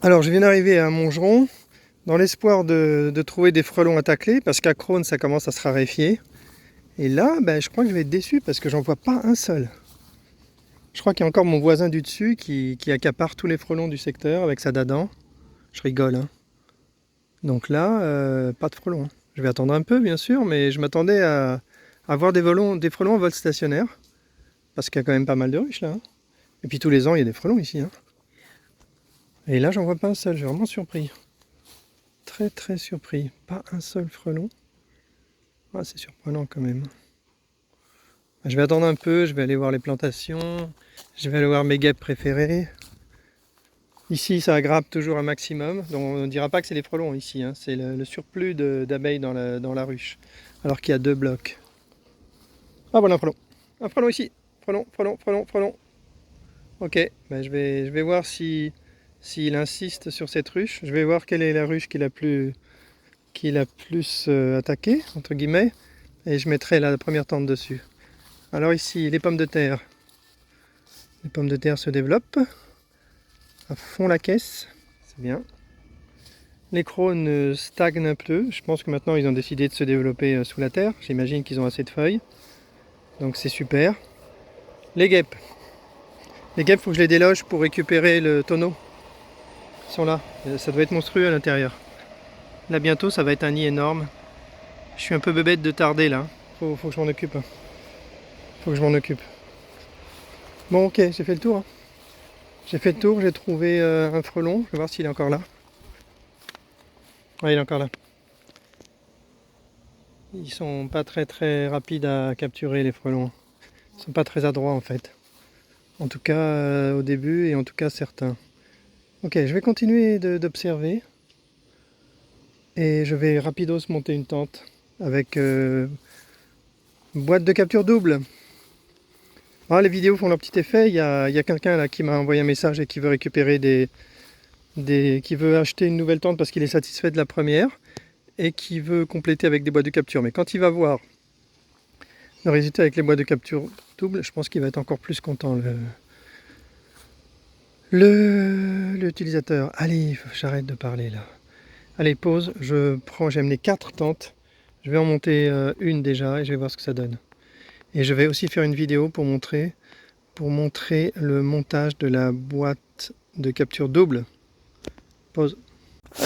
Alors je viens d'arriver à Montgeron dans l'espoir de trouver des frelons à tacler parce qu'à Crosne ça commence à se raréfier. Et là, je crois que je vais être déçu parce que j'en vois pas un seul. Je crois qu'il y a encore mon voisin du dessus qui accapare tous les frelons du secteur avec sa dadan. Je rigole, hein. Donc là, pas de frelons. Je vais attendre un peu bien sûr, mais je m'attendais à avoir des frelons en vol stationnaire. Parce qu'il y a quand même pas mal de ruches là, hein. Et puis tous les ans il y a des frelons ici, hein. Et là j'en vois pas un seul, je suis vraiment surpris. Très très surpris. Pas un seul frelon. Ah, c'est surprenant quand même. Je vais attendre un peu, je vais aller voir les plantations. Je vais aller voir mes guêpes préférées. Ici ça grappe toujours un maximum. Donc on ne dira pas que c'est les frelons ici, hein. C'est le surplus d'abeilles dans la ruche. Alors qu'il y a 2 blocs. Ah voilà un frelon. Un frelon ici. Frelon, frelon, frelon, frelon. Ok, je vais voir s'il insiste sur cette ruche. Je vais voir quelle est la ruche qu'il a plus attaqué, entre guillemets, et je mettrai la première tente dessus. Alors ici, les pommes de terre. Les pommes de terre se développent à fond la caisse, c'est bien. Les crônes stagnent un peu. Je pense que maintenant ils ont décidé de se développer sous la terre. J'imagine qu'ils ont assez de feuilles, donc c'est super. Les guêpes. Les guêpes, il faut que je les déloge pour récupérer le tonneau. Ils sont là. Ça doit être monstrueux à l'intérieur. Là bientôt ça va être un nid énorme. Je suis un peu bébête de tarder là. Faut que je m'en occupe. Faut que je m'en occupe. Bon ok, j'ai fait le tour, hein. J'ai fait le tour, j'ai trouvé un frelon. Je vais voir s'il est encore là. Ouais, il est encore là. Ils sont pas très très rapides à capturer les frelons. Ils sont pas très adroits en fait. En tout cas au début et en tout cas certains. Ok, je vais continuer d'observer. Et je vais rapidos monter une tente avec boîte de capture double. Ah, les vidéos font leur petit effet. Il y a quelqu'un là qui m'a envoyé un message et qui veut récupérer qui veut acheter une nouvelle tente parce qu'il est satisfait de la première et qui veut compléter avec des boîtes de capture. Mais quand il va voir le résultat avec les boîtes de capture double, je pense qu'il va être encore plus content l'utilisateur. Allez, j'arrête de parler là. Allez, pause. J'ai amené 4 tentes. Je vais en monter une déjà et je vais voir ce que ça donne. Et je vais aussi faire une vidéo pour montrer le montage de la boîte de capture double. Pause.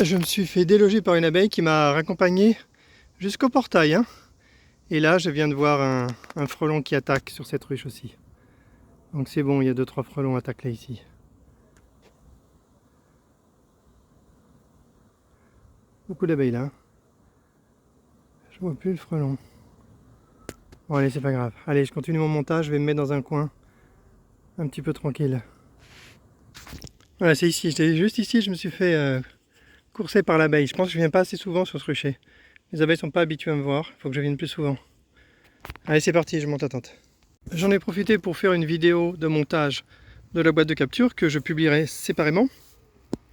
Je me suis fait déloger par une abeille qui m'a raccompagné jusqu'au portail, hein. Et là, je viens de voir un frelon qui attaque sur cette ruche aussi. Donc c'est bon, il y a 2-3 frelons attaqués ici. Beaucoup d'abeilles là. Je vois plus le frelon. Bon allez, c'est pas grave. Allez, je continue mon montage, je vais me mettre dans un coin un petit peu tranquille. Voilà, c'est ici. Juste ici, je me suis fait courser par l'abeille. Je pense que je viens pas assez souvent sur ce rucher. Les abeilles sont pas habituées à me voir, il faut que je vienne plus souvent. Allez, c'est parti, je monte à tente. J'en ai profité pour faire une vidéo de montage de la boîte de capture que je publierai séparément.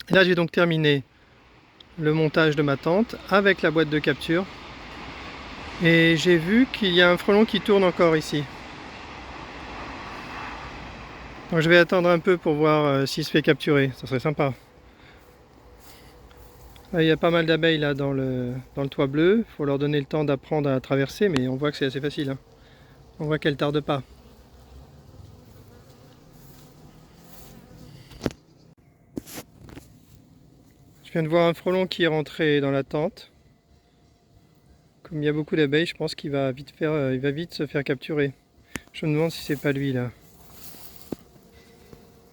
Et là, j'ai donc terminé le montage de ma tente avec la boîte de capture. Et j'ai vu qu'il y a un frelon qui tourne encore ici. Donc je vais attendre un peu pour voir s'il se fait capturer, ça serait sympa. Là, il y a pas mal d'abeilles là dans le toit bleu, il faut leur donner le temps d'apprendre à traverser, mais on voit que c'est assez facile, hein. On voit qu'elles tardent pas. Je viens de voir un frelon qui est rentré dans la tente. Comme il y a beaucoup d'abeilles, je pense qu'il va il va vite se faire capturer. Je me demande si c'est pas lui là.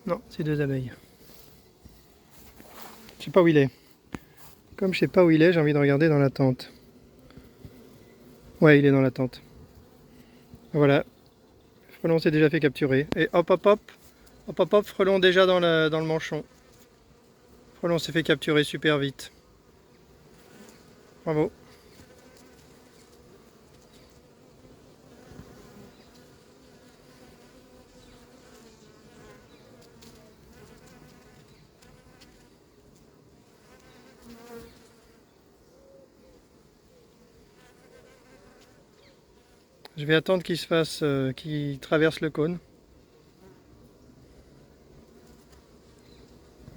Non, c'est 2 abeilles. Je sais pas où il est. Comme je sais pas où il est, j'ai envie de regarder dans la tente. Ouais, il est dans la tente. Voilà, le frelon s'est déjà fait capturer. Et hop hop hop, hop hop hop, frelon déjà dans le manchon. Frelon s'est fait capturer super vite. Bravo. Je vais attendre qu'il traverse le cône.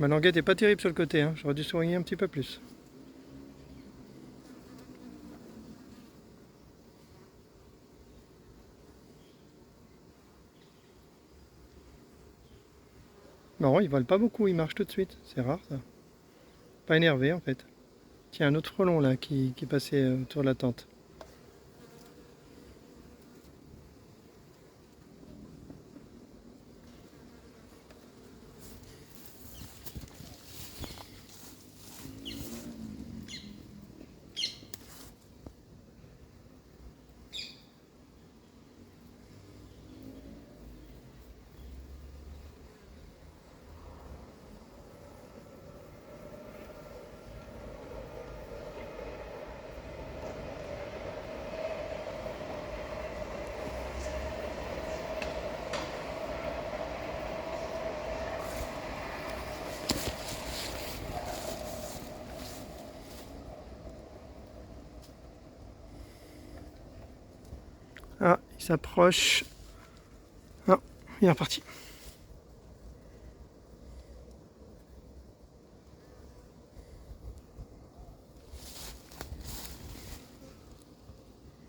Ma languette est pas terrible sur le côté, hein. J'aurais dû soigner un petit peu plus. Non, il vole pas beaucoup, il marche tout de suite. C'est rare ça. Pas énervé en fait. Tiens, un autre frelon là qui passait autour de la tente. Ah, il s'approche. Ah, il est reparti.